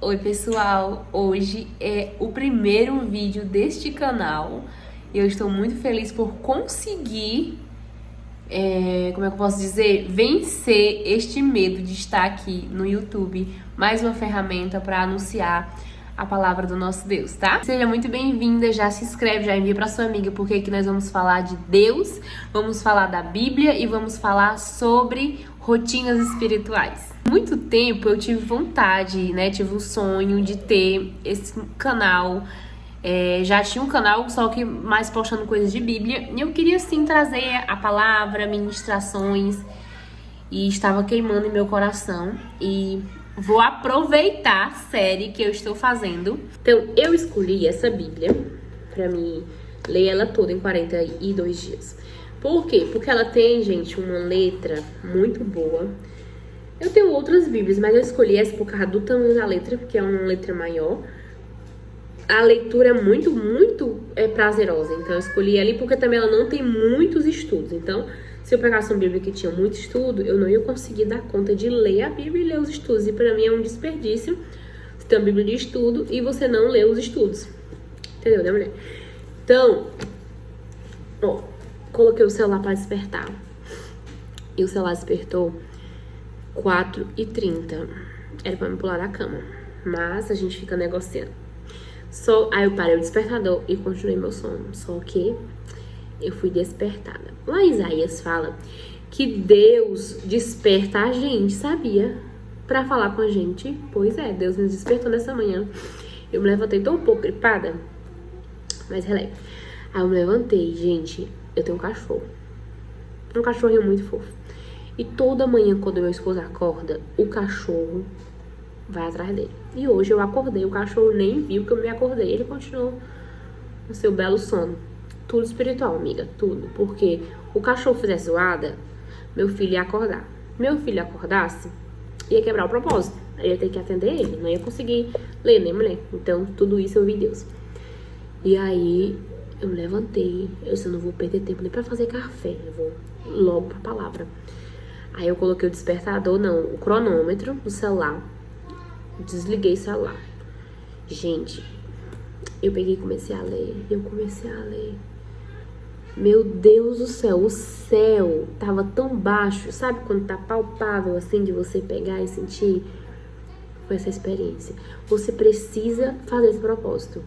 Oi pessoal, hoje é o primeiro vídeo deste canal e eu estou muito feliz por conseguir, como é que eu posso dizer, vencer este medo de estar aqui no YouTube, mais uma ferramenta para anunciar a palavra do nosso Deus, tá? Seja muito bem-vinda, já se inscreve, já envia para sua amiga, porque aqui nós vamos falar de Deus, vamos falar da Bíblia e vamos falar sobre rotinas espirituais. Muito tempo eu tive vontade, né? Tive um sonho de ter esse canal. Já tinha um canal, só que mais postando coisas de Bíblia. E eu queria sim trazer a palavra, ministrações. E estava queimando em meu coração. E vou aproveitar a série que eu estou fazendo. Então eu escolhi essa Bíblia pra mim ler ela toda em 42 dias. Por quê? Porque ela tem, gente, uma letra muito boa. Eu tenho outras bíblias, mas eu escolhi essa por causa do tamanho da letra, porque é uma letra maior. A leitura é muito prazerosa, então eu escolhi ali porque também ela não tem muitos estudos. Então, se eu pegasse uma bíblia que tinha muito estudo, eu não ia conseguir dar conta de ler a bíblia e ler os estudos. E pra mim é um desperdício você ter uma bíblia de estudo e você não ler os estudos. Entendeu, né, mulher? Então, ó, coloquei o celular pra despertar. E o celular despertou 4h30. Era pra me pular da cama. Mas a gente fica negociando. Aí eu parei o despertador e continuei meu sono. Só que eu fui despertada. Lá Isaías fala que Deus desperta a gente, sabia? Pra falar com a gente. Pois é, Deus nos despertou nessa manhã. Eu me levantei tão um pouco gripada. Mas releve. Aí eu me levantei, gente. Eu tenho um cachorro. Um cachorrinho muito fofo. E toda manhã, quando meu esposo acorda, o cachorro vai atrás dele. E hoje eu acordei, o cachorro nem viu que eu me acordei. Ele continuou no seu belo sono. Tudo espiritual, amiga, tudo. Porque o cachorro fizesse zoada, meu filho ia acordar. Meu filho acordasse, ia quebrar o propósito. Eu ia ter que atender ele, não ia conseguir ler, nem mulher. Então, tudo isso eu vi Deus. E aí, eu me levantei. Eu disse, eu não vou perder tempo nem pra fazer café. Eu vou logo pra palavra. Aí eu coloquei o despertador, o cronômetro no celular. Desliguei o celular. Gente, eu peguei e comecei a ler. Meu Deus do céu, o céu tava tão baixo. Sabe quando tá palpável assim de você pegar e sentir? Foi essa experiência. Você precisa fazer esse propósito.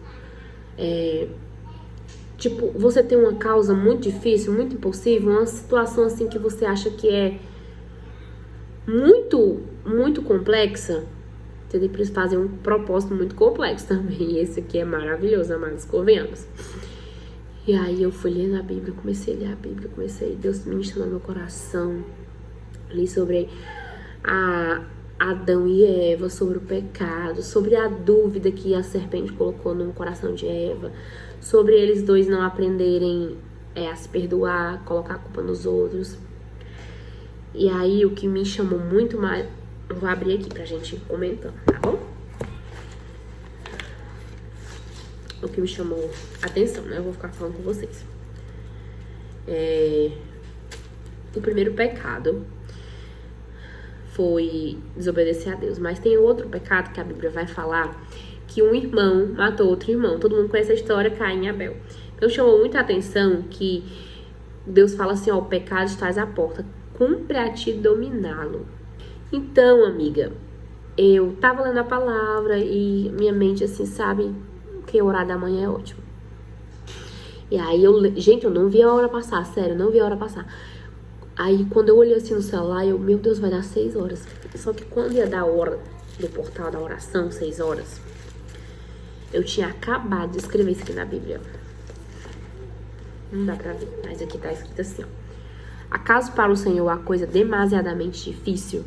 Tipo, você tem uma causa muito difícil, muito impossível, uma situação assim que você acha que é muito complexa. Você tem que fazer um propósito muito complexo também. E esse aqui é maravilhoso, amados, convenhamos. E aí eu fui lendo a Bíblia, comecei a ler a Bíblia, Deus ministrando no meu coração. Li sobre Adão e Eva, sobre o pecado, sobre a dúvida que a serpente colocou no coração de Eva, sobre eles dois não aprenderem a se perdoar, colocar a culpa nos outros. E aí o que me chamou muito mais, eu vou abrir aqui pra gente comentar, tá bom? O que me chamou a atenção, né? Eu vou ficar falando com vocês. O primeiro pecado foi desobedecer a Deus. Mas tem outro pecado que a Bíblia vai falar, que um irmão matou outro irmão. Todo mundo conhece a história, Caim e Abel. Então chamou muita atenção que Deus fala assim, ó, o pecado está à porta, cumpre a ti dominá-lo. Então, amiga, eu tava lendo a palavra e minha mente, assim, sabe, que orar da manhã é ótimo. E aí gente, eu não vi a hora passar, sério, não vi a hora passar. Aí quando eu olhei assim no celular, meu Deus, vai dar 6 horas. Só que quando ia dar a hora do portal da oração, 6 horas, eu tinha acabado de escrever isso aqui na Bíblia. Não dá pra ver, mas aqui tá escrito assim, ó. Acaso para o Senhor a coisa demasiadamente difícil?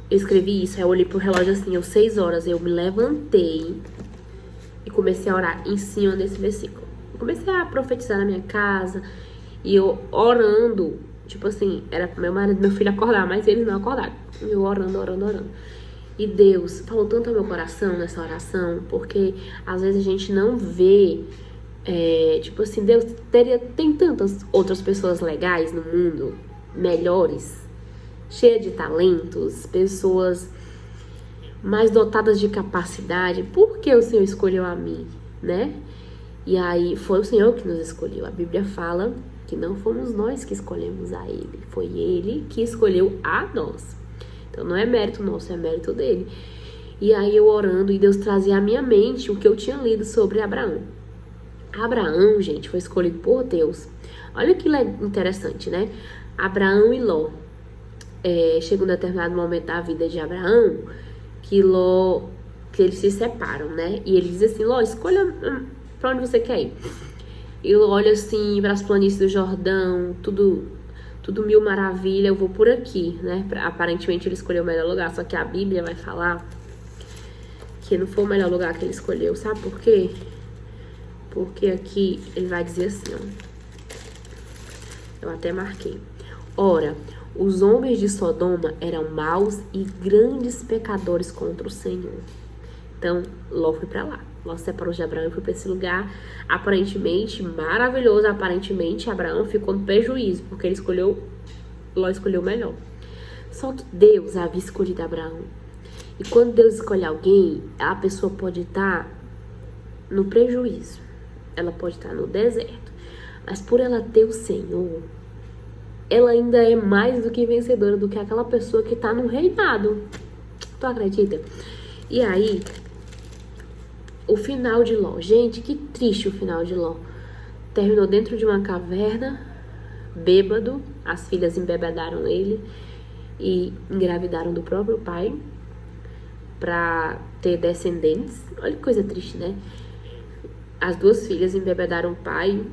Eu escrevi isso, aí eu olhei pro relógio assim, 6 horas, eu me levantei e comecei a orar em cima desse versículo. Eu comecei a profetizar na minha casa e eu orando, tipo assim, era pro meu marido e meu filho acordar, mas eles não acordaram. Eu orando. E Deus falou tanto ao meu coração nessa oração, porque às vezes a gente não vê, tipo assim, Deus tem tantas outras pessoas legais no mundo, melhores, cheia de talentos, pessoas mais dotadas de capacidade, por que o Senhor escolheu a mim, né? E aí foi o Senhor que nos escolheu. A Bíblia fala que não fomos nós que escolhemos a Ele, foi Ele que escolheu a nós. Então não é mérito nosso, é mérito dele. E aí eu orando e Deus trazia à minha mente o que eu tinha lido sobre Abraão. Abraão, gente, foi escolhido por Deus. Olha que interessante, né? Abraão e Ló. Chega um determinado momento da vida de Abraão que eles se separam, né? E ele diz assim: Ló, escolha pra onde você quer ir. E Ló olha assim para as planícies do Jordão, tudo mil maravilha, eu vou por aqui, né? Aparentemente ele escolheu o melhor lugar, só que a Bíblia vai falar que não foi o melhor lugar que ele escolheu. Sabe por quê? Porque aqui ele vai dizer assim, ó. Eu até marquei. Ora, os homens de Sodoma eram maus e grandes pecadores contra o Senhor. Então, Ló foi pra lá. Ló se separou de Abraão e foi pra esse lugar aparentemente maravilhoso. Aparentemente, Abraão ficou no prejuízo, porque Ló escolheu o melhor. Só que Deus havia escolhido Abraão. E quando Deus escolhe alguém, a pessoa pode estar no prejuízo. Ela pode estar no deserto. Mas por ela ter o Senhor, ela ainda é mais do que vencedora do que aquela pessoa que está no reinado. Tu acredita? E aí, o final de Ló. Gente, que triste o final de Ló. Terminou dentro de uma caverna, bêbado. As filhas embebedaram ele e engravidaram do próprio pai para ter descendentes. Olha que coisa triste, né? As duas filhas embebedaram o pai,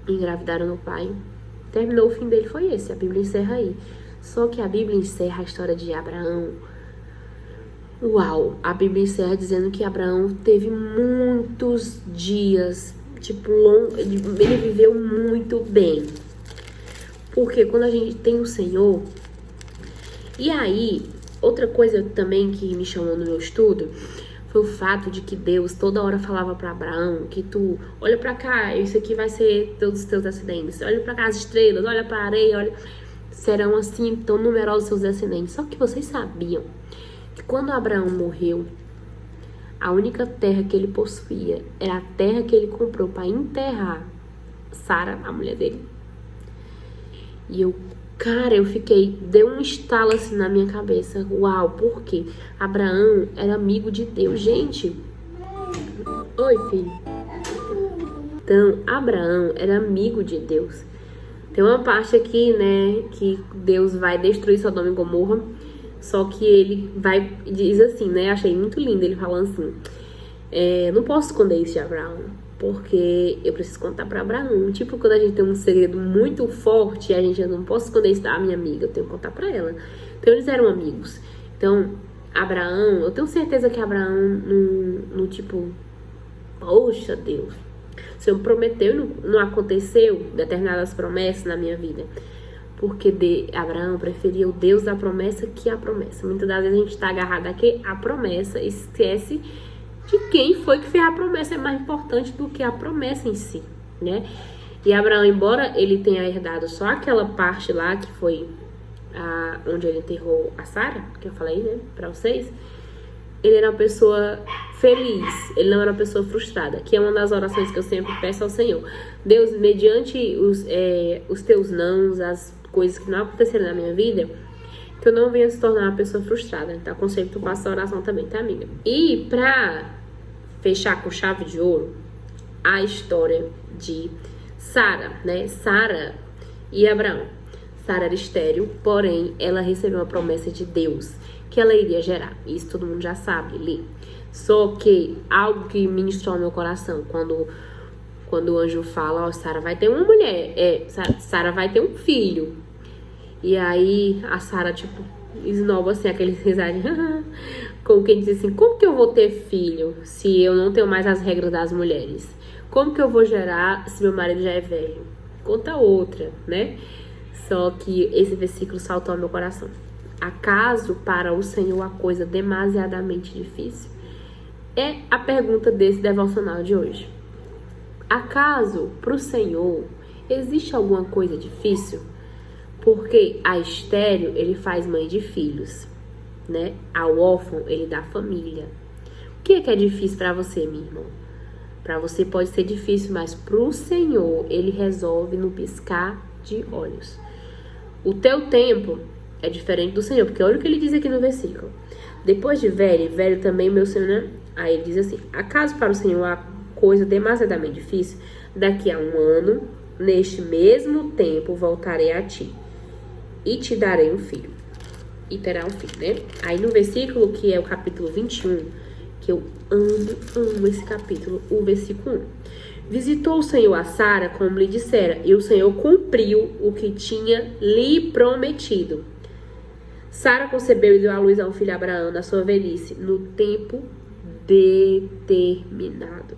engravidaram do pai. Terminou, o fim dele foi esse. A Bíblia encerra aí. Só que a Bíblia encerra a história de Abraão. Uau! A Bíblia encerra dizendo que Abraão teve muitos dias, ele viveu muito bem. Porque quando a gente tem o Senhor... E aí, outra coisa também que me chamou no meu estudo foi o fato de que Deus toda hora falava para Abraão que tu, olha para cá, isso aqui vai ser todos os teus descendentes. Olha para cá as estrelas, olha para a areia, olha, serão assim tão numerosos seus descendentes. Só que vocês sabiam que quando Abraão morreu, a única terra que ele possuía era a terra que ele comprou para enterrar Sara, a mulher dele. E eu deu um estalo assim na minha cabeça. Uau, por quê? Abraão era amigo de Deus, gente. Oi, filho. Então, Abraão era amigo de Deus. Tem uma parte aqui, né, que Deus vai destruir Sodoma e Gomorra. Só que ele diz assim, né, achei muito lindo ele falando assim: não posso esconder isso de Abraão, porque eu preciso contar pra Abraão. Tipo, quando a gente tem um segredo muito forte, a gente não posso esconder isso da minha amiga, eu tenho que contar pra ela. Então, eles eram amigos. Então, Abraão, eu tenho certeza que Abraão no tipo, poxa, Deus, o Senhor prometeu e não aconteceu determinadas promessas na minha vida. Porque Abraão preferia o Deus da promessa que a promessa. Muitas das vezes a gente está agarrado aqui à promessa e esquece de quem foi que fez a promessa. É mais importante do que a promessa em si, né? E Abraão, embora ele tenha herdado só aquela parte lá, que foi onde ele enterrou a Sara, que eu falei, né, pra vocês, ele era uma pessoa feliz, ele não era uma pessoa frustrada, que é uma das orações que eu sempre peço ao Senhor. Deus, mediante os teus nãos, as coisas que não aconteceram na minha vida, que eu não venha se tornar uma pessoa frustrada. Então, aconselho que tu faça a oração também, tá, amiga? E pra fechar com chave de ouro, a história de Sara, né? Sara e Abraão. Sara era estéril, porém, ela recebeu uma promessa de Deus que ela iria gerar. Isso todo mundo já sabe, Li. Só que algo que ministrou no meu coração, quando o anjo fala, ó, Sara vai ter uma mulher, Sara vai ter um filho. E aí a Sara, tipo, esnoba assim, aquele risadinho, como quem diz assim: como que eu vou ter filho se eu não tenho mais as regras das mulheres? Como que eu vou gerar se meu marido já é velho? Conta outra, né? Só que esse versículo saltou ao meu coração. Acaso para o Senhor a coisa demasiadamente difícil? É a pergunta desse devocional de hoje. Acaso para o Senhor existe alguma coisa difícil? Porque a estéril, ele faz mãe de filhos, né? Ao órfão, ele dá família. O que é difícil para você, minha irmã? Para você pode ser difícil, mas pro Senhor, ele resolve no piscar de olhos. O teu tempo é diferente do Senhor, porque olha o que ele diz aqui no versículo. Depois de velho, velho também meu Senhor, né? Aí ele diz assim, acaso para o Senhor há coisa demasiadamente difícil? Daqui a 1 ano, neste mesmo tempo, voltarei a ti e te darei um filho. E terá um filho, né? Aí no versículo, que é o capítulo 21, que eu amo esse capítulo, o versículo 1. Visitou o Senhor a Sara, como lhe dissera, e o Senhor cumpriu o que tinha lhe prometido. Sara concebeu e deu à luz a um filho a Abraão na sua velhice, no tempo determinado.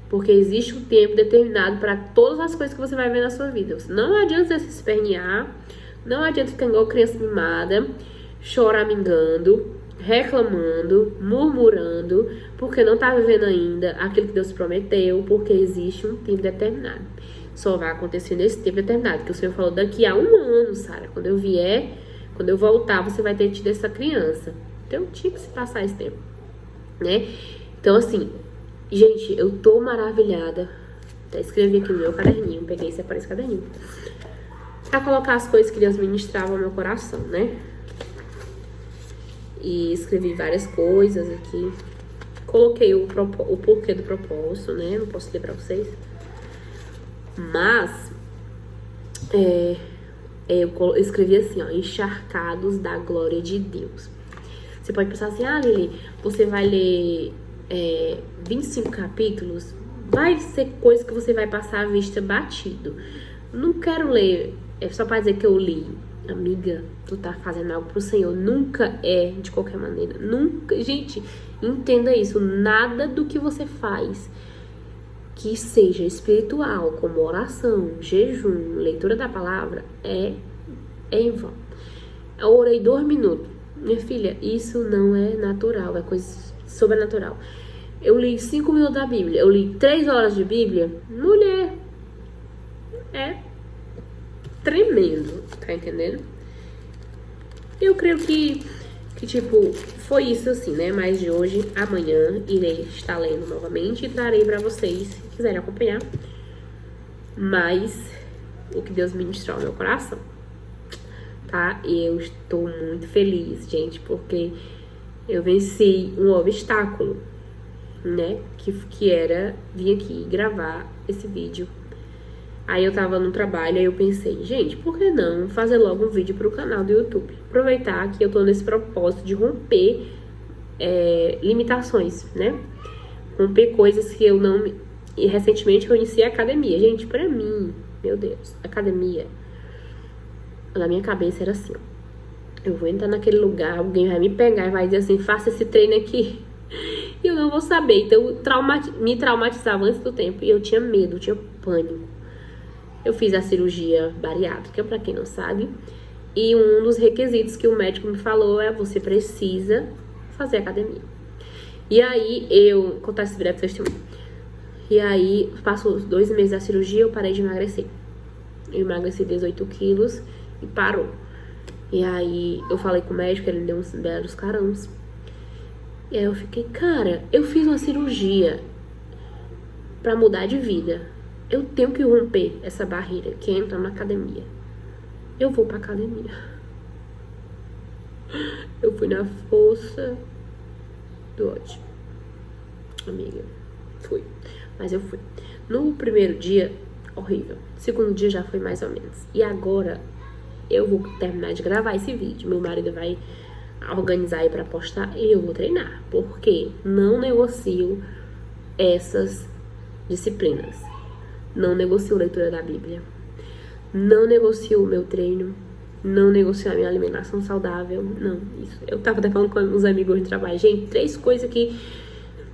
Porque existe um tempo determinado para todas as coisas que você vai ver na sua vida. Não adianta você se espernear, não adianta ficar igual criança mimada, choramingando, reclamando, murmurando, porque não está vivendo ainda aquilo que Deus prometeu, porque existe um tempo determinado. Só vai acontecer nesse tempo determinado, que o Senhor falou daqui a 1 ano, Sara, quando eu vier, quando eu voltar, você vai ter tido essa criança. Então tinha que se passar esse tempo, né? Então assim, gente, eu tô maravilhada. Até escrevi aqui no meu caderninho, peguei e separei esse caderninho, pra colocar as coisas que Deus ministrava ao meu coração, né? E escrevi várias coisas aqui. Coloquei o porquê do propósito, né? Não posso ler pra vocês. Mas, eu escrevi assim, ó. Encharcados da glória de Deus. Você pode pensar assim, Lili, você vai ler 25 capítulos? Vai ser coisa que você vai passar a vista batido. Não quero ler, só pra dizer que eu li. Amiga, tu tá fazendo algo pro Senhor. Nunca é de qualquer maneira. Nunca. Gente, entenda isso. Nada do que você faz que seja espiritual, como oração, jejum, leitura da palavra, é em vão. Eu orei 2 minutos. Minha filha, isso não é natural. É coisa sobrenatural. Eu li 5 minutos da Bíblia. Eu li 3 horas de Bíblia. Mulher, é tremendo, tá entendendo? Eu creio que tipo, foi isso assim, né? Mas de hoje, amanhã, irei estar lendo novamente e trarei pra vocês, se quiserem acompanhar, mais o que Deus ministrou ao meu coração, tá? E eu estou muito feliz, gente, porque eu venci um obstáculo, né? Que era vir aqui gravar esse vídeo. Aí eu tava no trabalho, aí eu pensei, gente, por que não fazer logo um vídeo pro canal do YouTube? Aproveitar que eu tô nesse propósito de romper limitações, né? Romper coisas que eu não... E recentemente eu iniciei a academia. Gente, pra mim, meu Deus, academia, na minha cabeça era assim, ó. Eu vou entrar naquele lugar, alguém vai me pegar e vai dizer assim, faça esse treino aqui. E eu não vou saber. Então, me traumatizava antes do tempo. E eu tinha medo, eu tinha pânico. Eu fiz a cirurgia bariátrica, pra quem não sabe. E um dos requisitos que o médico me falou é: você precisa fazer academia. E aí, vou contar esse breve testemunho. E aí, passou os 2 meses da cirurgia, eu parei de emagrecer. Eu emagreci 18 quilos e parou. E aí, eu falei com o médico, ele me deu uns belos carãos. E aí eu fiquei, cara, eu fiz uma cirurgia pra mudar de vida. Eu tenho que romper essa barreira que entra na academia. Eu vou pra academia. Eu fui na força do ódio. Amiga, fui. Mas eu fui. No primeiro dia, horrível. Segundo dia já foi mais ou menos. E agora, eu vou terminar de gravar esse vídeo. Meu marido vai organizar aí pra postar e eu vou treinar. Porque não negocio essas disciplinas. Não negocio a leitura da Bíblia. Não negocio o meu treino. Não negocio a minha alimentação saudável. Não, isso. Eu tava até falando com uns amigos de trabalho. Gente, 3 coisas que,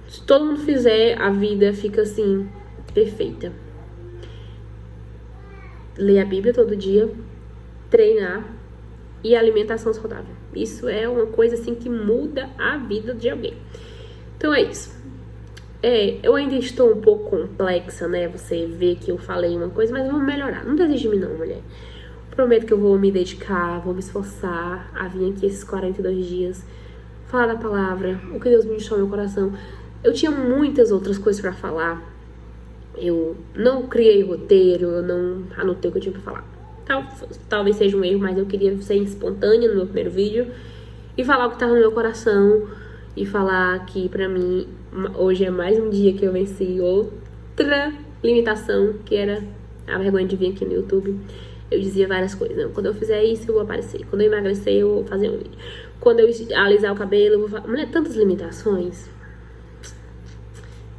se todo mundo fizer, a vida fica assim, perfeita. Ler a Bíblia todo dia. Treinar. E alimentação saudável. Isso é uma coisa assim que muda a vida de alguém. Então é isso. Eu ainda estou um pouco complexa, né? Você vê que eu falei uma coisa, mas vamos melhorar. Não desiste de mim não, mulher. Prometo que eu vou me dedicar, vou me esforçar a vir aqui esses 42 dias, falar da palavra, o que Deus me deixou no meu coração. Eu tinha muitas outras coisas pra falar. Eu não criei roteiro, eu não anotei o que eu tinha pra falar. Talvez seja um erro, mas eu queria ser espontânea no meu primeiro vídeo e falar o que tava no meu coração e falar que pra mim hoje é mais um dia que eu venci outra limitação, que era a vergonha de vir aqui no YouTube. Eu dizia várias coisas. Não, quando eu fizer isso, eu vou aparecer. Quando eu emagrecer, eu vou fazer um vídeo. Quando eu alisar o cabelo, eu vou fazer... Mulher, tantas limitações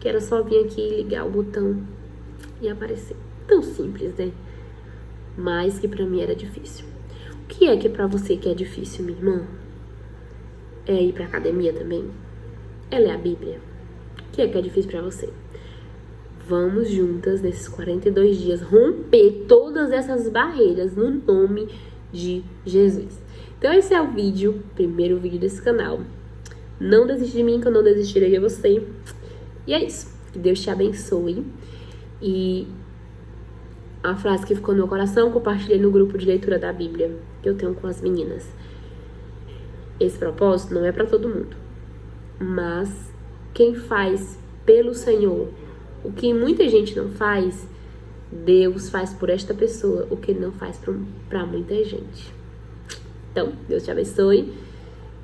que era só vir aqui, ligar o botão e aparecer. Tão simples, né? Mas que pra mim era difícil. O que é pra você que é difícil, minha irmã? É ir pra academia também? É ler a Bíblia? O que é difícil pra você? Vamos juntas, nesses 42 dias, romper todas essas barreiras no nome de Jesus. Então esse é o vídeo, primeiro vídeo desse canal. Não desiste de mim, que eu não desistirei de você. E é isso. Que Deus te abençoe. E a frase que ficou no meu coração, compartilhei no grupo de leitura da Bíblia que eu tenho com as meninas. Esse propósito não é pra todo mundo. Mas quem faz pelo Senhor o que muita gente não faz, Deus faz por esta pessoa o que Ele não faz pra muita gente. Então, Deus te abençoe.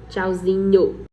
Tchauzinho.